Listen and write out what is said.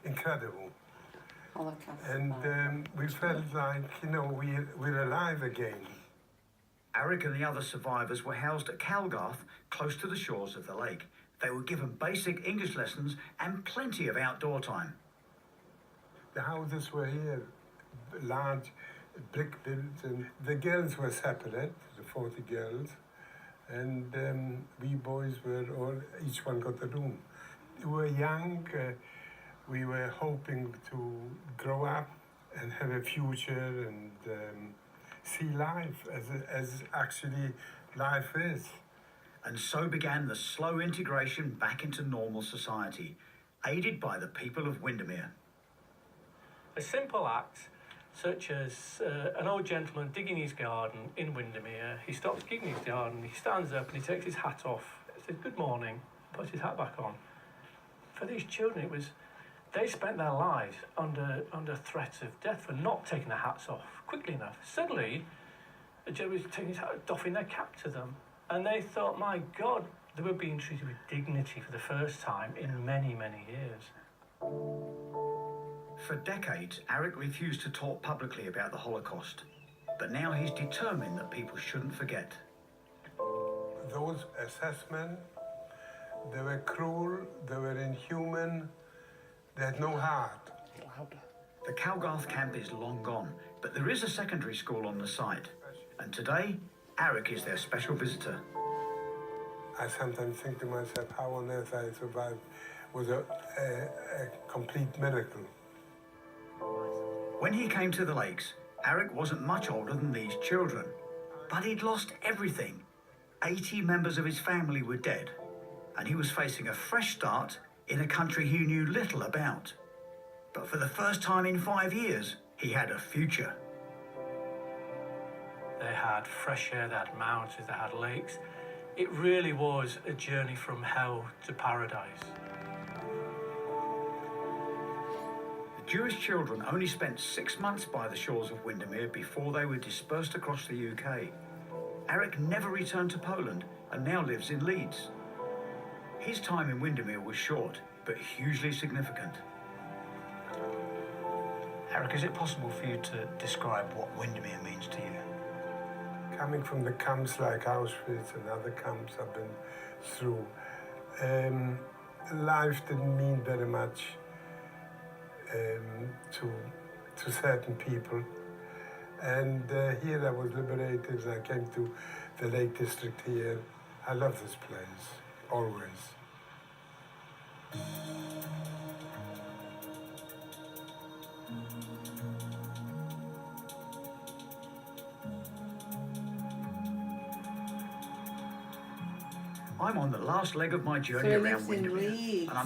incredible. Oh, that can't And we felt like, you know, we're alive again. Arek and the other survivors were housed at Calgarth, close to the shores of the lake. They were given basic English lessons and plenty of outdoor time. The houses were here, large brick built, and the girls were separate, the 40 girls, and we boys were all, each one got a room. We were young, we were hoping to grow up and have a future and see life as actually life is. And so began the slow integration back into normal society, aided by the people of Windermere. A simple act, such as an old gentleman digging his garden in Windermere. He stops digging his garden, he stands up and he takes his hat off, says good morning, puts his hat back on. For these children, they spent their lives under threat of death for not taking their hats off quickly enough. Suddenly, the gentleman was taking his hat, doffing their cap to them, and they thought, my God, they were being treated with dignity for the first time in many, many years. For decades, Arek refused to talk publicly about the Holocaust, but now he's determined that people shouldn't forget. Those assessments, they were cruel, they were inhuman, they had no heart. The Calgarth camp is long gone, but there is a secondary school on the site, and today, Arek is their special visitor. I sometimes think to myself, how on earth I survived was a complete miracle. When he came to the lakes, Arek wasn't much older than these children, but he'd lost everything. 80 members of his family were dead, and he was facing a fresh start in a country he knew little about. But for the first time in 5 years, he had a future. They had fresh air, they had mountains, they had lakes. It really was a journey from hell to paradise. The Jewish children only spent 6 months by the shores of Windermere before they were dispersed across the UK. Arek never returned to Poland and now lives in Leeds. His time in Windermere was short, but hugely significant. Arek, is it possible for you to describe what Windermere means to you? Coming from the camps like Auschwitz and other camps I've been through, life didn't mean very much to certain people. And here I was liberated and I came to the Lake District here. I love this place, always. I'm on the last leg of my journey So he around lives in Windermere, Leeds. and I'm